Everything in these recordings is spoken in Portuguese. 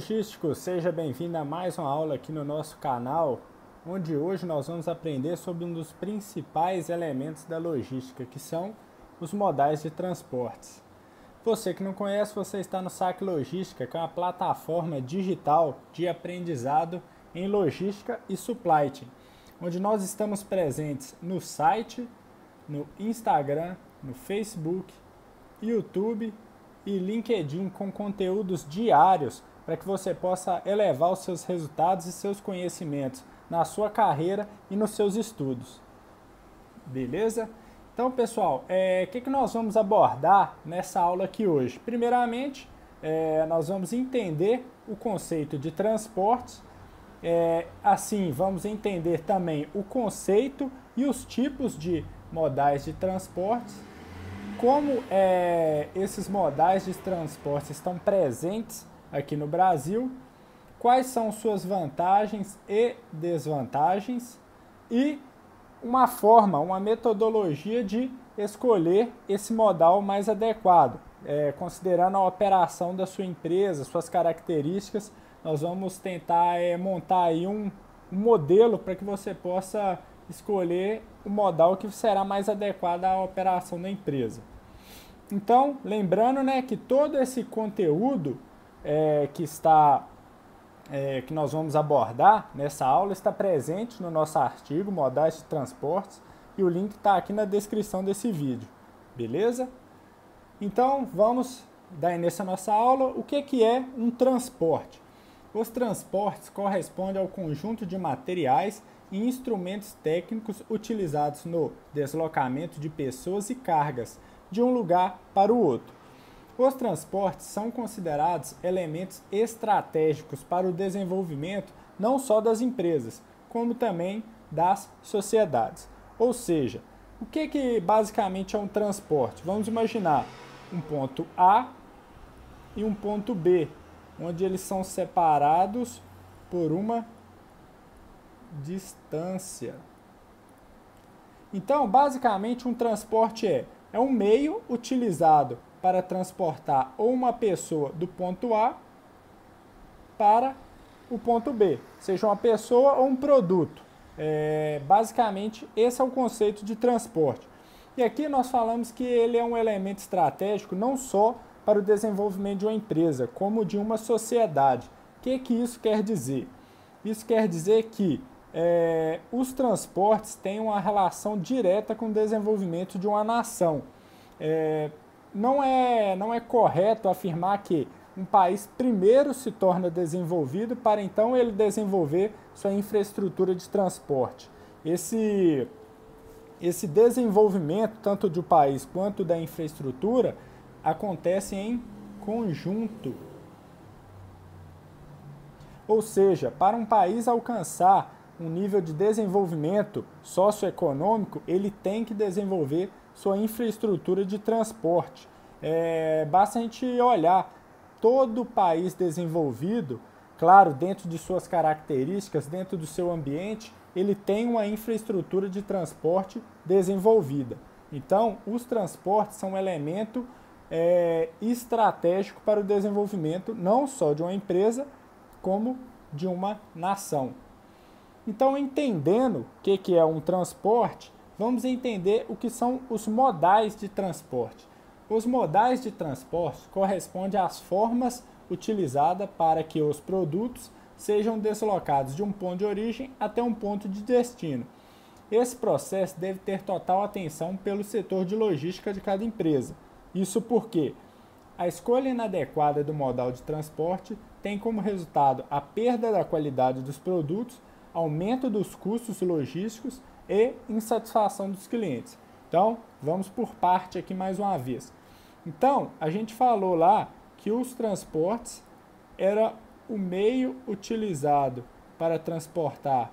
logístico, seja bem-vindo a mais uma aula aqui no nosso canal, onde hoje nós vamos aprender sobre um dos principais elementos da logística, que são os modais de transportes. Você que não conhece, você está no Saque Logística, que é uma plataforma digital de aprendizado em logística e supply chain, onde nós estamos presentes no site, no Instagram, no Facebook, YouTube e LinkedIn com conteúdos diários para que você possa elevar os seus resultados e seus conhecimentos na sua carreira e nos seus estudos. Beleza? Então, pessoal, o que nós vamos abordar nessa aula aqui hoje? Primeiramente, nós vamos entender o conceito de transportes, assim, vamos entender também o conceito e os tipos de modais de transportes, como esses modais de transporte estão presentes aqui no Brasil, quais são suas vantagens e desvantagens e uma metodologia de escolher esse modal mais adequado, considerando a operação da sua empresa, suas características. Nós vamos tentar montar aí um modelo para que você possa escolher o modal que será mais adequado à operação da empresa. Então, lembrando, que todo esse conteúdo que nós vamos abordar nessa aula está presente no nosso artigo Modais de Transportes e o link está aqui na descrição desse vídeo, beleza? Então, vamos dar início à nossa aula. O que é um transporte? Os transportes correspondem ao conjunto de materiais e instrumentos técnicos utilizados no deslocamento de pessoas e cargas de um lugar para o outro. Os transportes são considerados elementos estratégicos para o desenvolvimento não só das empresas, como também das sociedades. Ou seja, o que basicamente é um transporte? Vamos imaginar um ponto A e um ponto B, onde eles são separados por uma distância. Então, basicamente, um transporte é um meio utilizado para transportar ou uma pessoa do ponto A para o ponto B, seja uma pessoa ou um produto. Basicamente, esse é o conceito de transporte. E aqui nós falamos que ele é um elemento estratégico não só para o desenvolvimento de uma empresa, como de uma sociedade. O que isso quer dizer? Isso quer dizer que os transportes têm uma relação direta com o desenvolvimento de uma nação. Não é correto afirmar que um país primeiro se torna desenvolvido para então ele desenvolver sua infraestrutura de transporte. Esse desenvolvimento, tanto do país quanto da infraestrutura, acontece em conjunto. Ou seja, para um país alcançar um nível de desenvolvimento socioeconômico, ele tem que desenvolver sua infraestrutura de transporte. Basta a gente olhar todo país desenvolvido, claro, dentro de suas características, dentro do seu ambiente, ele tem uma infraestrutura de transporte desenvolvida. Então, os transportes são um elemento estratégico para o desenvolvimento não só de uma empresa, como de uma nação. Então, entendendo o que é um transporte, vamos entender o que são os modais de transporte. Os modais de transporte correspondem às formas utilizadas para que os produtos sejam deslocados de um ponto de origem até um ponto de destino. Esse processo deve ter total atenção pelo setor de logística de cada empresa. Isso porque a escolha inadequada do modal de transporte tem como resultado a perda da qualidade dos produtos, aumento dos custos logísticos e insatisfação dos clientes. Então, vamos por parte aqui mais uma vez. Então, a gente falou lá que os transportes era o meio utilizado para transportar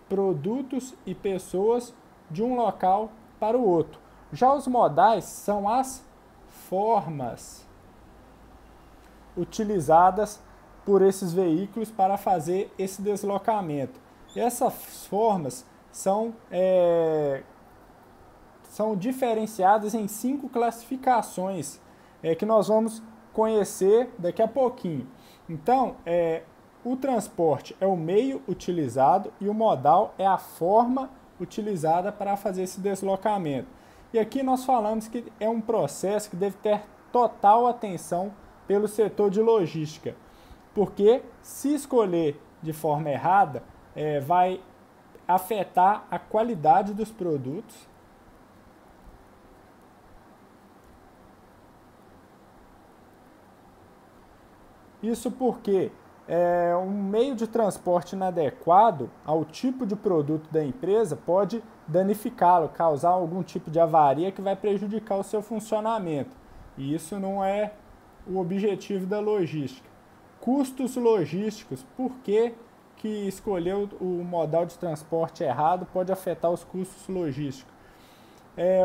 produtos e pessoas de um local para o outro. Já os modais são as formas utilizadas por esses veículos para fazer esse deslocamento. Essas formas são diferenciadas em 5 classificações que nós vamos conhecer daqui a pouquinho. Então, o transporte é o meio utilizado e o modal é a forma utilizada para fazer esse deslocamento. E aqui nós falamos que é um processo que deve ter total atenção pelo setor de logística, porque se escolher de forma errada, vai afetar a qualidade dos produtos. Isso porque um meio de transporte inadequado ao tipo de produto da empresa pode danificá-lo, causar algum tipo de avaria que vai prejudicar o seu funcionamento. E isso não é o objetivo da logística. Custos logísticos, por que escolher o modal de transporte errado pode afetar os custos logísticos?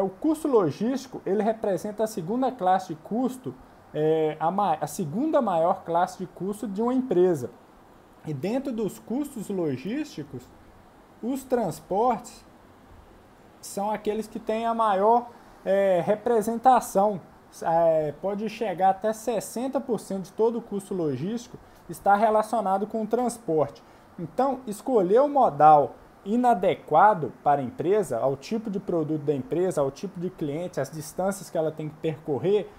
O custo logístico ele representa a segunda classe de custo, a segunda maior classe de custo de uma empresa. E dentro dos custos logísticos, os transportes são aqueles que têm a maior representação. Pode chegar até 60% de todo o custo logístico está relacionado com o transporte. Então, escolher o modal inadequado para a empresa, ao tipo de produto da empresa, ao tipo de cliente, as distâncias que ela tem que percorrer,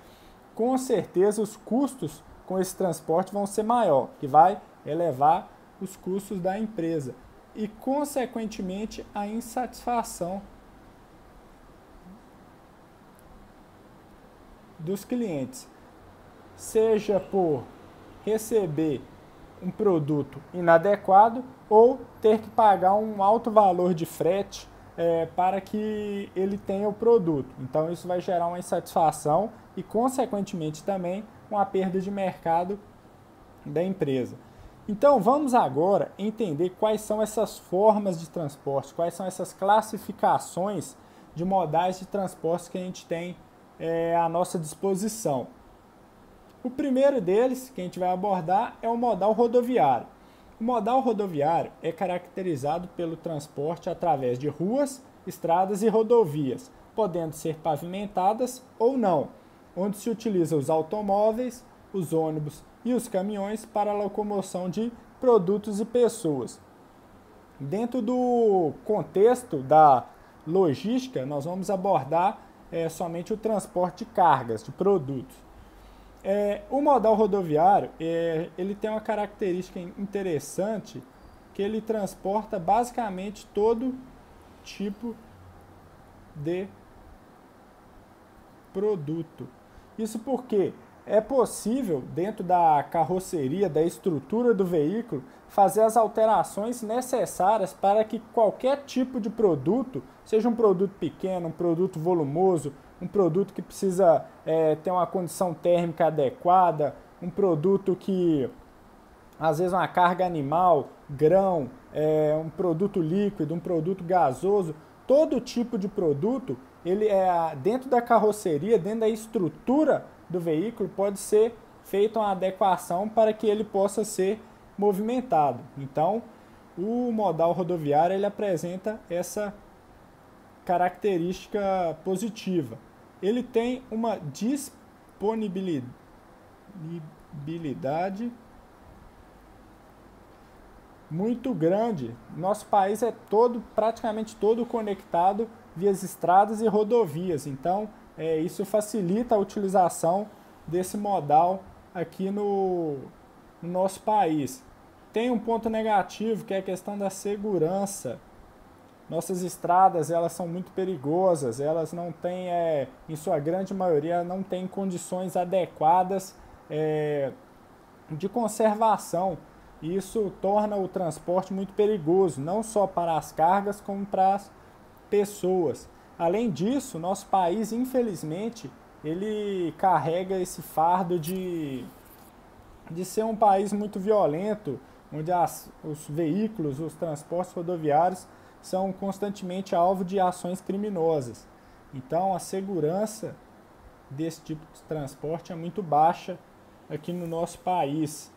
com certeza os custos com esse transporte vão ser maior, que vai elevar os custos da empresa e, consequentemente, a insatisfação dos clientes, seja por receber um produto inadequado ou ter que pagar um alto valor de frete para que ele tenha o produto. Então isso vai gerar uma insatisfação e, consequentemente, também uma perda de mercado da empresa. Então vamos agora entender quais são essas formas de transporte, quais são essas classificações de modais de transporte que a gente tem à nossa disposição. O primeiro deles que a gente vai abordar é o modal rodoviário. O modal rodoviário é caracterizado pelo transporte através de ruas, estradas e rodovias, podendo ser pavimentadas ou não, onde se utiliza os automóveis, os ônibus e os caminhões para a locomoção de produtos e pessoas. Dentro do contexto da logística, nós vamos abordar somente o transporte de cargas, de produtos. O modal rodoviário ele tem uma característica interessante, que ele transporta basicamente todo tipo de produto. Isso porque é possível, dentro da carroceria, da estrutura do veículo, fazer as alterações necessárias para que qualquer tipo de produto, seja um produto pequeno, um produto volumoso, um produto que precisa ter uma condição térmica adequada, um produto que, às vezes, uma carga animal, grão, um produto líquido, um produto gasoso, todo tipo de produto, ele dentro da carroceria, dentro da estrutura do veículo, pode ser feita uma adequação para que ele possa ser movimentado. Então, o modal rodoviário ele apresenta essa característica positiva. Ele tem uma disponibilidade muito grande. Nosso país é praticamente todo conectado via estradas e rodovias. Então, isso facilita a utilização desse modal aqui no nosso país. Tem um ponto negativo, que é a questão da segurança. Nossas estradas, elas são muito perigosas, elas não têm, em sua grande maioria, não têm condições adequadas de conservação. Isso torna o transporte muito perigoso, não só para as cargas, como para as pessoas. Além disso, nosso país, infelizmente, ele carrega esse fardo de ser um país muito violento, onde os veículos, os transportes rodoviários são constantemente alvo de ações criminosas. Então, a segurança desse tipo de transporte é muito baixa aqui no nosso país.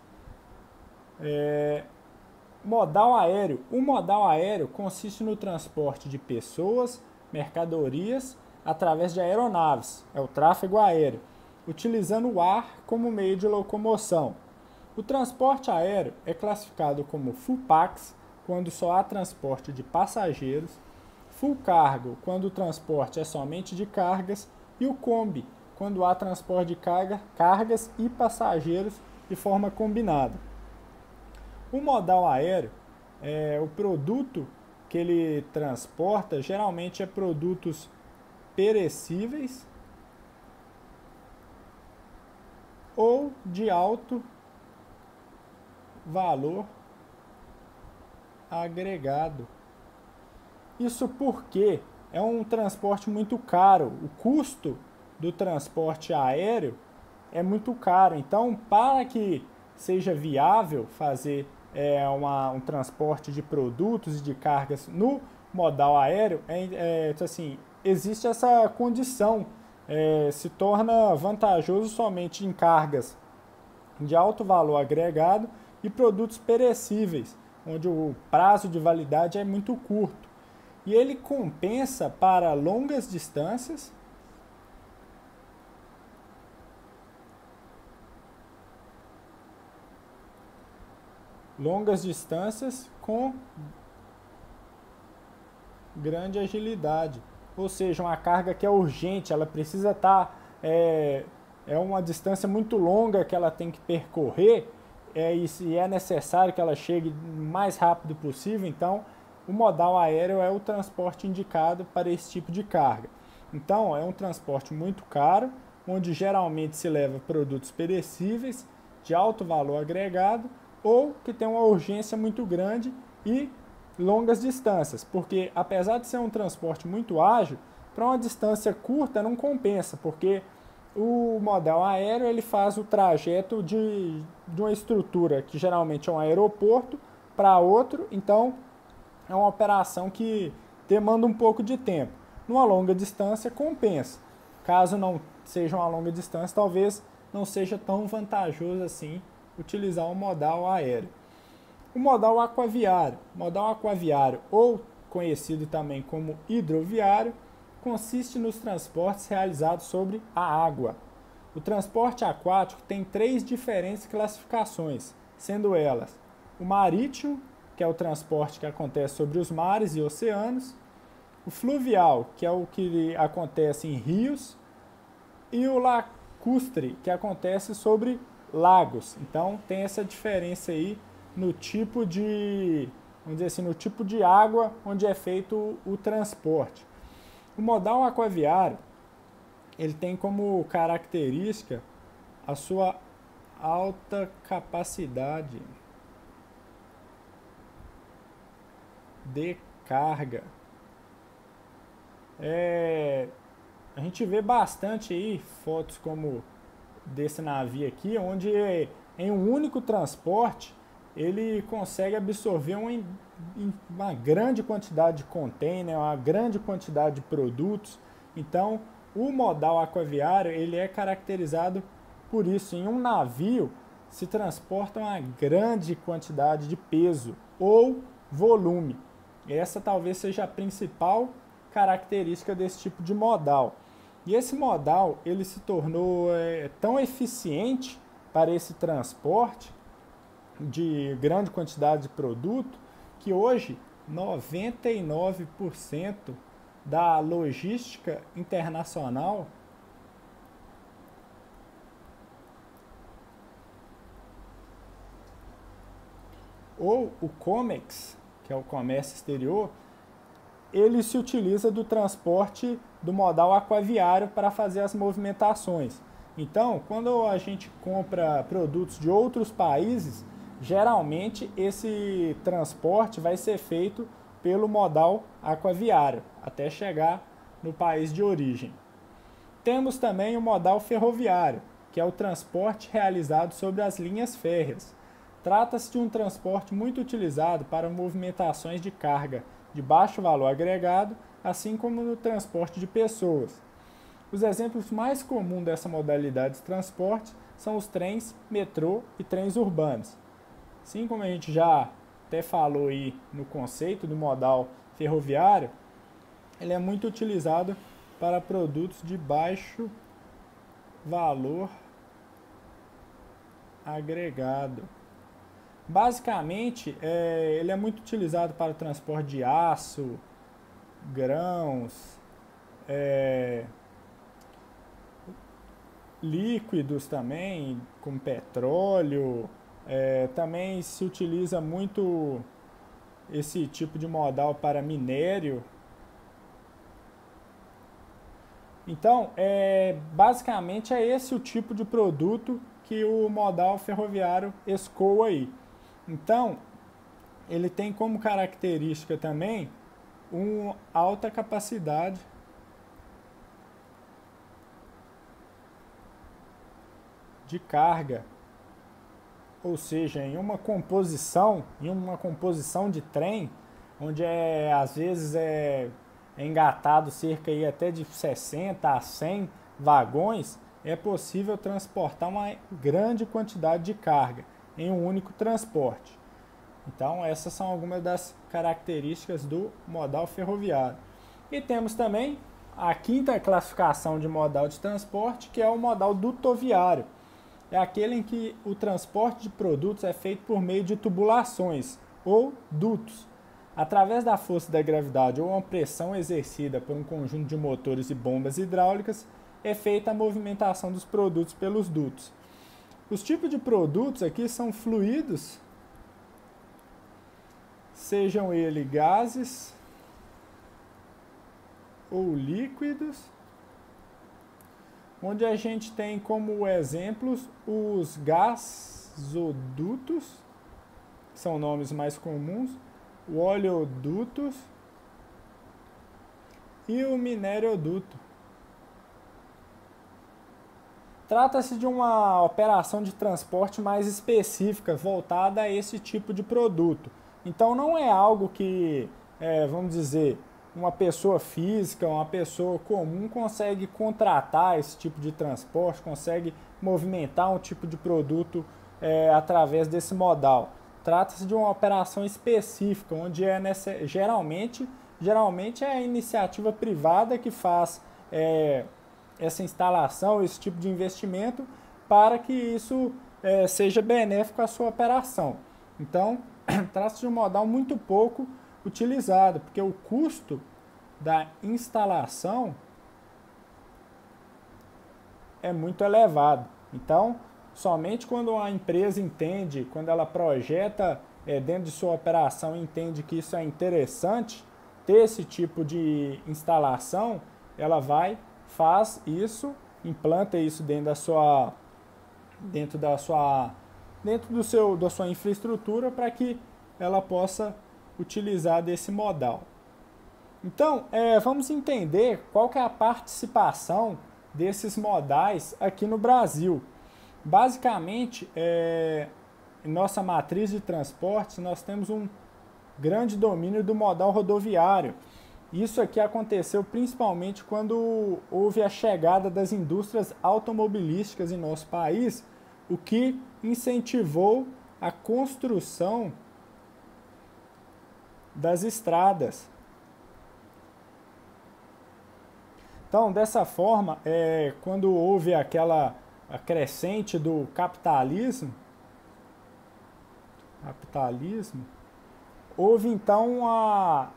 Modal aéreo. O modal aéreo consiste no transporte de pessoas, mercadorias, através de aeronaves, é o tráfego aéreo, utilizando o ar como meio de locomoção. O transporte aéreo é classificado como full pax, quando só há transporte de passageiros, full cargo, quando o transporte é somente de cargas, e o combi, quando há transporte de cargas e passageiros de forma combinada. O modal aéreo, o produto que ele transporta geralmente é produtos perecíveis ou de alto valor agregado. Isso porque é um transporte muito caro. O custo do transporte aéreo é muito caro. Então, para que seja viável fazer um transporte de produtos e de cargas no modal aéreo, assim, existe essa condição. Se torna vantajoso somente em cargas de alto valor agregado e produtos perecíveis, onde o prazo de validade é muito curto. E ele compensa para longas distâncias com grande agilidade. Ou seja, uma carga que é urgente, ela precisa estar... É uma distância muito longa que ela tem que percorrer, e é necessário que ela chegue o mais rápido possível, então o modal aéreo é o transporte indicado para esse tipo de carga. Então, é um transporte muito caro, onde geralmente se leva produtos perecíveis, de alto valor agregado, ou que tem uma urgência muito grande e longas distâncias, porque apesar de ser um transporte muito ágil, para uma distância curta não compensa, porque o modal aéreo ele faz o trajeto de uma estrutura que geralmente é um aeroporto para outro, então é uma operação que demanda um pouco de tempo. Numa longa distância compensa. Caso não seja uma longa distância, talvez não seja tão vantajoso assim utilizar o modal aéreo. O modal aquaviário. Modal aquaviário, ou conhecido também como hidroviário, consiste nos transportes realizados sobre a água. O transporte aquático tem 3 diferentes classificações, sendo elas o marítimo, que é o transporte que acontece sobre os mares e oceanos, o fluvial, que é o que acontece em rios, e o lacustre, que acontece sobre lagos. Então tem essa diferença aí no tipo de, vamos dizer assim, no tipo de água onde é feito o transporte. O modal aquaviário, ele tem como característica a sua alta capacidade de carga. A gente vê bastante aí fotos como desse navio aqui, onde em um único transporte ele consegue absorver uma grande quantidade de container, uma grande quantidade de produtos. Então, o modal aquaviário ele é caracterizado por isso. Em um navio se transporta uma grande quantidade de peso ou volume. Essa talvez seja a principal característica desse tipo de modal. E esse modal ele se tornou tão eficiente para esse transporte de grande quantidade de produto que hoje 99% da logística internacional ou o COMEX, que é o comércio exterior, ele se utiliza do transporte do modal aquaviário para fazer as movimentações. Então, quando a gente compra produtos de outros países, geralmente esse transporte vai ser feito pelo modal aquaviário, até chegar no país de origem. Temos também o modal ferroviário, que é o transporte realizado sobre as linhas férreas. Trata-se de um transporte muito utilizado para movimentações de carga de baixo valor agregado, assim como no transporte de pessoas. Os exemplos mais comuns dessa modalidade de transporte são os trens, metrô e trens urbanos. Assim como a gente já até falou aí no conceito do modal ferroviário, ele é muito utilizado para produtos de baixo valor agregado. Basicamente, ele é muito utilizado para o transporte de aço, grãos, líquidos também, como petróleo. Também se utiliza muito esse tipo de modal para minério. Então, basicamente é esse o tipo de produto que o modal ferroviário escoa aí. Então, ele tem como característica também uma alta capacidade de carga, ou seja, em uma composição de trem, onde às vezes é engatado cerca aí até de 60 a 100 vagões, é possível transportar uma grande quantidade de carga em um único transporte. Então, essas são algumas das características do modal ferroviário. E temos também a quinta classificação de modal de transporte, que é o modal dutoviário. É aquele em que o transporte de produtos é feito por meio de tubulações, ou dutos. Através da força da gravidade ou uma pressão exercida por um conjunto de motores e bombas hidráulicas, é feita a movimentação dos produtos pelos dutos. Os tipos de produtos aqui são fluidos, sejam eles gases ou líquidos, onde a gente tem como exemplos os gasodutos, que são nomes mais comuns, o oleodutos e o minerioduto. Trata-se de uma operação de transporte mais específica, voltada a esse tipo de produto. Então não é algo que, vamos dizer, uma pessoa física, uma pessoa comum consegue contratar esse tipo de transporte, consegue movimentar um tipo de produto através desse modal. Trata-se de uma operação específica, onde geralmente é a iniciativa privada que faz essa instalação, esse tipo de investimento, para que isso seja benéfico à sua operação. Então, trata-se de um modal muito pouco utilizado, porque o custo da instalação é muito elevado. Então, somente quando a empresa entende, quando ela projeta dentro de sua operação, entende que isso é interessante, ter esse tipo de instalação, ela faz isso, implanta isso dentro da sua infraestrutura, para que ela possa utilizar desse modal. Então, vamos entender qual que é a participação desses modais aqui no Brasil. Basicamente, em nossa matriz de transportes, nós temos um grande domínio do modal rodoviário. Isso aqui aconteceu principalmente quando houve a chegada das indústrias automobilísticas em nosso país, o que incentivou a construção das estradas. Então, dessa forma, quando houve a crescente do capitalismo, houve então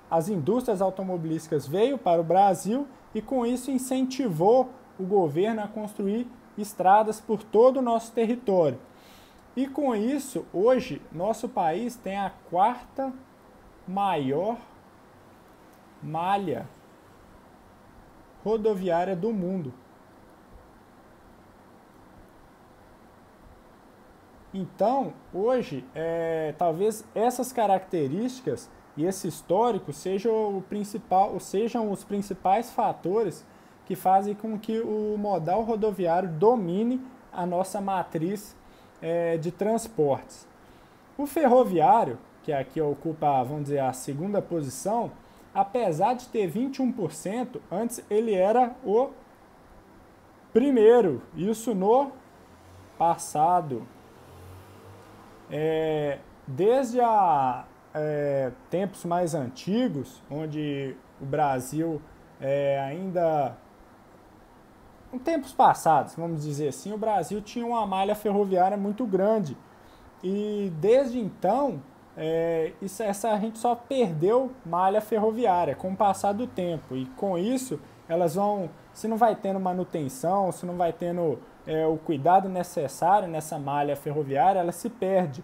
as indústrias automobilísticas veio para o Brasil e com isso incentivou o governo a construir estradas por todo o nosso território. E com isso, hoje, nosso país tem a quarta maior malha rodoviária do mundo. Então, hoje, talvez essas características e esse histórico sejam os principais fatores que fazem com que o modal rodoviário domine a nossa matriz de transportes. O ferroviário, que aqui ocupa, vamos dizer, a segunda posição, apesar de ter 21%, antes ele era o primeiro, isso no passado. Desde tempos mais antigos, onde o Brasil ainda em tempos passados, vamos dizer assim, o Brasil tinha uma malha ferroviária muito grande e desde então a gente só perdeu malha ferroviária com o passar do tempo e com isso elas vão, se não vai tendo manutenção, se não vai tendo o cuidado necessário nessa malha ferroviária, ela se perde.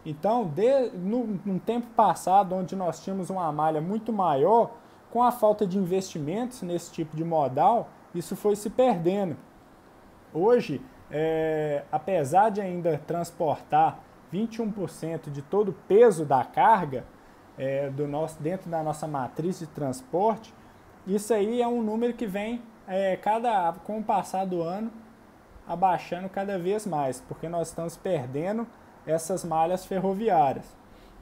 Então, num tempo passado, onde nós tínhamos uma malha muito maior, com a falta de investimentos nesse tipo de modal, isso foi se perdendo. Hoje, apesar de ainda transportar 21% de todo o peso da carga dentro da nossa matriz de transporte, isso aí é um número que vem, com o passar do ano, abaixando cada vez mais, porque nós estamos perdendo essas malhas ferroviárias.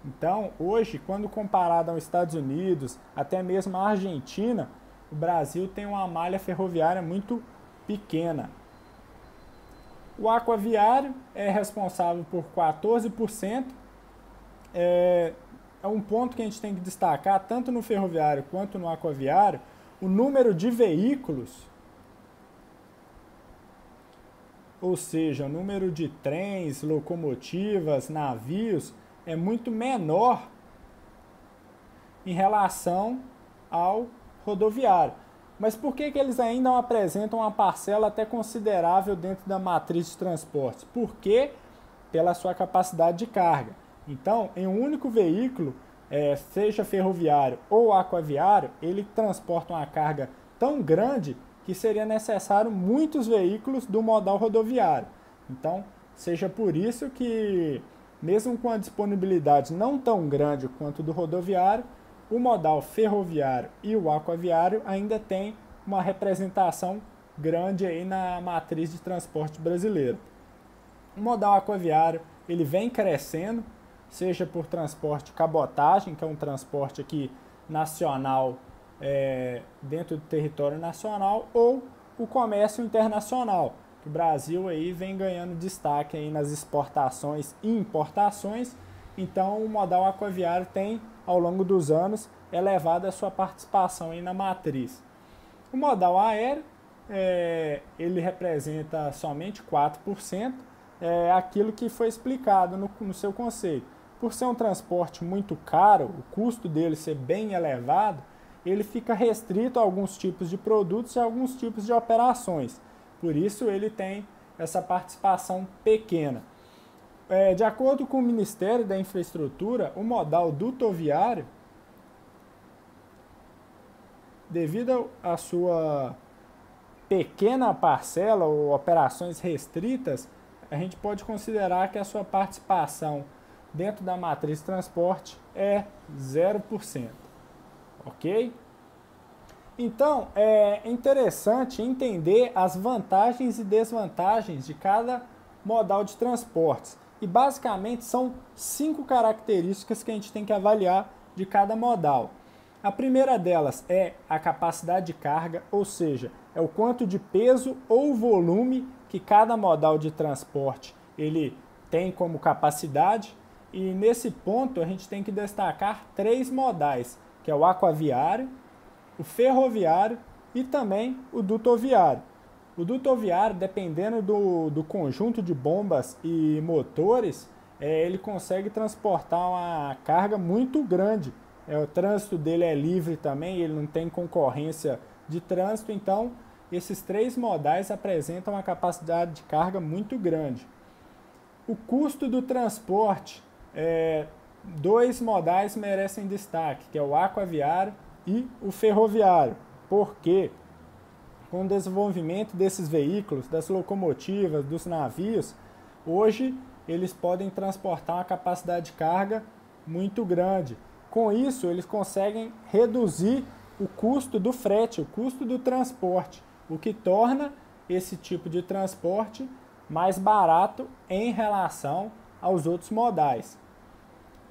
Então, hoje, quando comparado aos Estados Unidos, até mesmo a Argentina, o Brasil tem uma malha ferroviária muito pequena. O aquaviário é responsável por 14%. É um ponto que a gente tem que destacar, tanto no ferroviário quanto no aquaviário, o número de veículos, ou seja, o número de trens, locomotivas, navios, é muito menor em relação ao rodoviário. Mas por que eles ainda não apresentam uma parcela até considerável dentro da matriz de transportes? Porque pela sua capacidade de carga. Então, em um único veículo, seja ferroviário ou aquaviário, ele transporta uma carga tão grande que seria necessário muitos veículos do modal rodoviário. Então, seja por isso que, mesmo com a disponibilidade não tão grande quanto do rodoviário, o modal ferroviário e o aquaviário ainda tem uma representação grande aí na matriz de transporte brasileiro. O modal aquaviário ele vem crescendo, seja por transporte cabotagem, que é um transporte aqui nacional dentro do território nacional, ou o comércio internacional, que o Brasil aí vem ganhando destaque aí nas exportações e importações. Então o modal aquaviário tem, ao longo dos anos, elevado a sua participação aí na matriz. O modal aéreo, ele representa somente 4%, aquilo que foi explicado no seu conceito. Por ser um transporte muito caro, o custo dele ser bem elevado, ele fica restrito a alguns tipos de produtos e a alguns tipos de operações. Por isso ele tem essa participação pequena. De acordo com o Ministério da Infraestrutura, o modal dutoviário, devido à sua pequena parcela ou operações restritas, a gente pode considerar que a sua participação dentro da matriz de transporte é 0%. Ok? Então, é interessante entender as vantagens e desvantagens de cada modal de transportes. E basicamente são 5 características que a gente tem que avaliar de cada modal. A primeira delas é a capacidade de carga, ou seja, é o quanto de peso ou volume que cada modal de transporte ele tem como capacidade. E nesse ponto a gente tem que destacar 3 modais, que é o aquaviário, o ferroviário e também o dutoviário. O dutoviário, dependendo do conjunto de bombas e motores, ele consegue transportar uma carga muito grande. O trânsito dele é livre também, ele não tem concorrência de trânsito, então esses 3 modais apresentam uma capacidade de carga muito grande. O custo do transporte, 2 modais merecem destaque, que é o aquaviário e o ferroviário. Por quê? Com o desenvolvimento desses veículos, das locomotivas, dos navios, hoje eles podem transportar uma capacidade de carga muito grande. Com isso, eles conseguem reduzir o custo do frete, o custo do transporte, o que torna esse tipo de transporte mais barato em relação aos outros modais.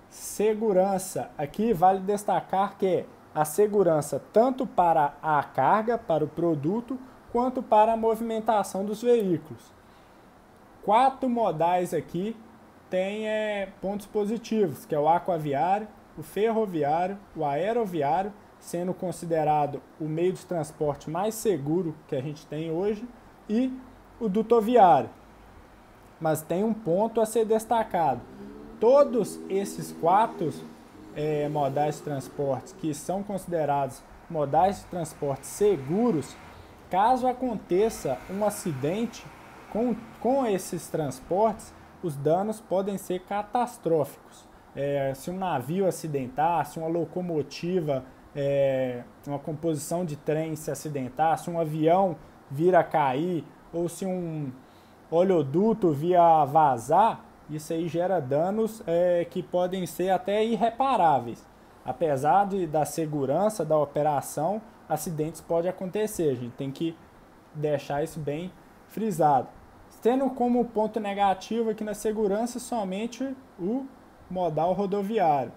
Segurança. Aqui vale destacar que a segurança tanto para a carga, para o produto, quanto para a movimentação dos veículos. 4 modais aqui têm pontos positivos, que é o aquaviário, o ferroviário, o aeroviário, sendo considerado o meio de transporte mais seguro que a gente tem hoje, e o dutoviário. Mas tem um ponto a ser destacado. Todos esses 4 modais de transportes que são considerados modais de transporte seguros, caso aconteça um acidente com esses transportes, os danos podem ser catastróficos. Se um navio acidentar, se uma locomotiva, uma composição de trem se acidentar, se um avião vir a cair, ou se um oleoduto vir a vazar, isso aí gera danos que podem ser até irreparáveis. Apesar da segurança da operação, acidentes podem acontecer, a gente tem que deixar isso bem frisado. Tendo como ponto negativo aqui na segurança somente o modal rodoviário.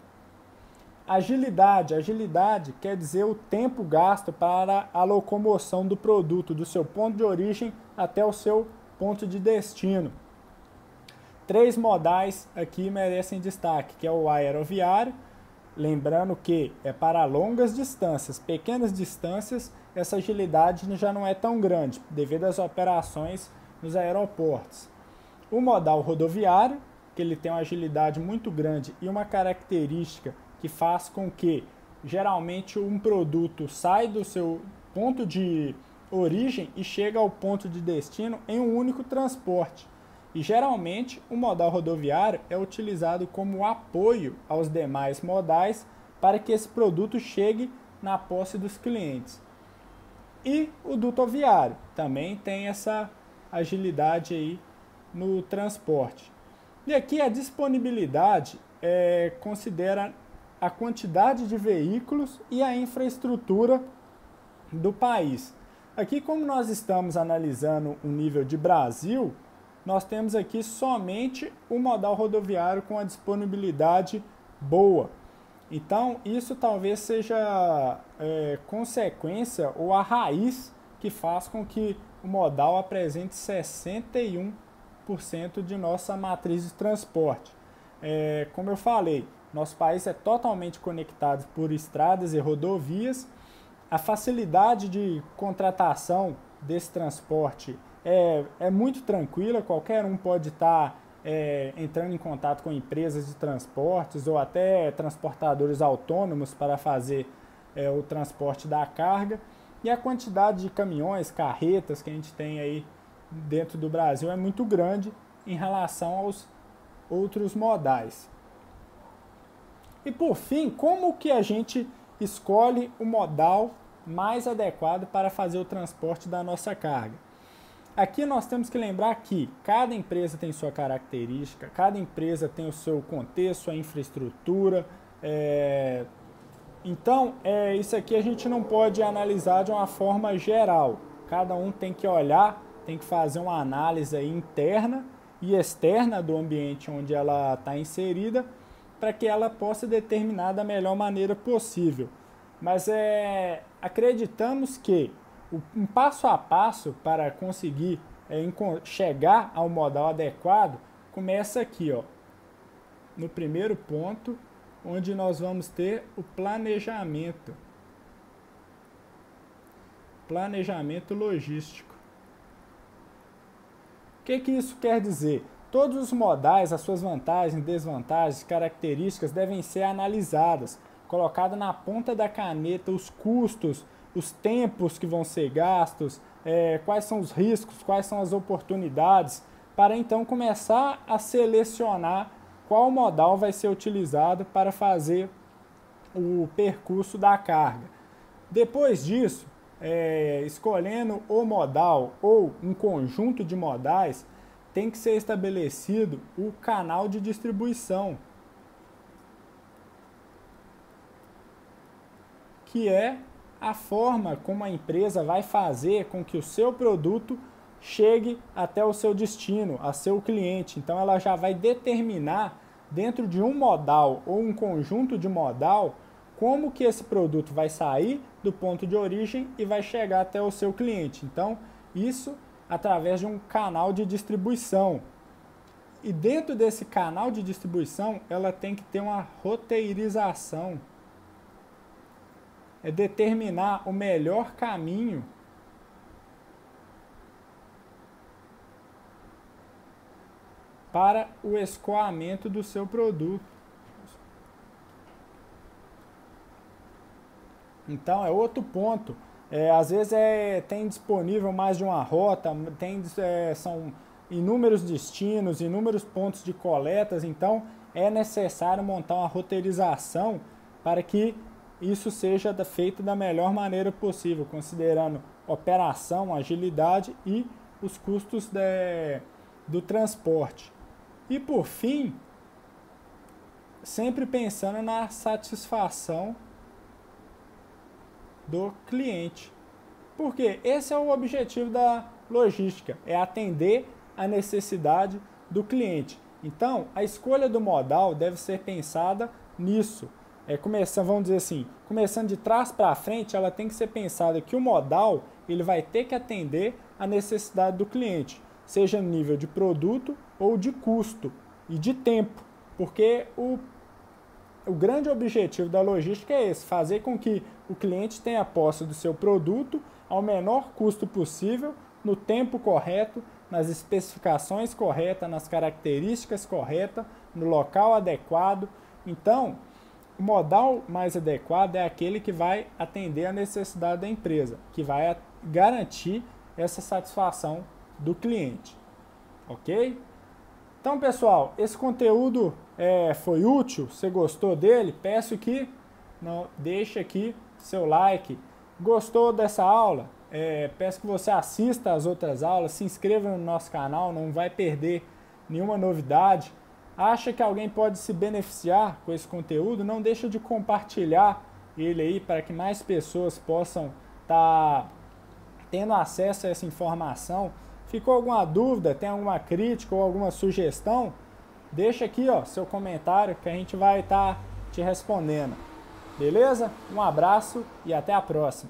Agilidade. Agilidade quer dizer o tempo gasto para a locomoção do produto do seu ponto de origem até o seu ponto de destino. 3 modais aqui merecem destaque, que é o aeroviário, lembrando que é para longas distâncias, pequenas distâncias, essa agilidade já não é tão grande, devido às operações nos aeroportos. O modal rodoviário, que ele tem uma agilidade muito grande e uma característica que faz com que, geralmente, um produto sai do seu ponto de origem e chega ao ponto de destino em um único transporte. E, geralmente, o modal rodoviário é utilizado como apoio aos demais modais para que esse produto chegue na posse dos clientes. E o dutoviário também tem essa agilidade aí no transporte. E aqui a disponibilidade considera a quantidade de veículos e a infraestrutura do país. Aqui, como nós estamos analisando o nível de Brasil, nós temos aqui somente o modal rodoviário com a disponibilidade boa. Então, isso talvez seja consequência ou a raiz que faz com que o modal apresente 61% de nossa matriz de transporte. Como eu falei, nosso país é totalmente conectado por estradas e rodovias. A facilidade de contratação desse transporte é muito tranquila, qualquer um pode estar entrando em contato com empresas de transportes ou até transportadores autônomos para fazer o transporte da carga. E a quantidade de caminhões, carretas que a gente tem aí dentro do Brasil é muito grande em relação aos outros modais. E por fim, como que a gente escolhe o modal mais adequado para fazer o transporte da nossa carga? Aqui nós temos que lembrar que cada empresa tem sua característica, cada empresa tem o seu contexto, sua infraestrutura. Então, isso aqui a gente não pode analisar de uma forma geral. Cada um tem que olhar, tem que fazer uma análise aí interna e externa do ambiente onde ela está inserida, para que ela possa determinar da melhor maneira possível. Mas acreditamos que um passo a passo para conseguir chegar ao modal adequado começa aqui, ó, no primeiro ponto, onde nós vamos ter o planejamento. Planejamento logístico. O que isso quer dizer? Todos os modais, as suas vantagens, desvantagens, características devem ser analisadas, colocado na ponta da caneta os custos, os tempos que vão ser gastos, quais são os riscos, quais são as oportunidades, para então começar a selecionar qual modal vai ser utilizado para fazer o percurso da carga. Depois disso, escolhendo o modal ou um conjunto de modais, tem que ser estabelecido o canal de distribuição, que é a forma como a empresa vai fazer com que o seu produto chegue até o seu destino, a seu cliente. Então ela já vai determinar dentro de um modal ou um conjunto de modal como que esse produto vai sair do ponto de origem e vai chegar até o seu cliente. Então isso através de um canal de distribuição. E dentro desse canal de distribuição, ela tem que ter uma roteirização. É determinar o melhor caminho para o escoamento do seu produto. Então é outro ponto. Às vezes tem disponível mais de uma rota, são inúmeros destinos, inúmeros pontos de coletas, então é necessário montar uma roteirização para que isso seja feito da melhor maneira possível, considerando operação, agilidade e os custos do transporte. E por fim, sempre pensando na satisfação do cliente. Porque esse é o objetivo da logística, é atender a necessidade do cliente. Então, a escolha do modal deve ser pensada nisso. Vamos dizer assim, começando de trás para frente, ela tem que ser pensada que o modal ele vai ter que atender a necessidade do cliente, seja no nível de produto ou de custo e de tempo, porque o grande objetivo da logística é esse, fazer com que o cliente tenha posse do seu produto ao menor custo possível, no tempo correto, nas especificações corretas, nas características corretas, no local adequado. Então, o modal mais adequado é aquele que vai atender a necessidade da empresa, que vai garantir essa satisfação do cliente. Ok? Então, pessoal, esse conteúdo foi útil? Você gostou dele? Peço que deixe aqui seu like. Gostou dessa aula? Peço que você assista às outras aulas, se inscreva no nosso canal, não vai perder nenhuma novidade. Acha que alguém pode se beneficiar com esse conteúdo? Não deixa de compartilhar ele aí para que mais pessoas possam estar tendo acesso a essa informação. Ficou alguma dúvida, tem alguma crítica ou alguma sugestão? Deixa aqui seu comentário que a gente vai estar te respondendo. Beleza? Um abraço e até a próxima.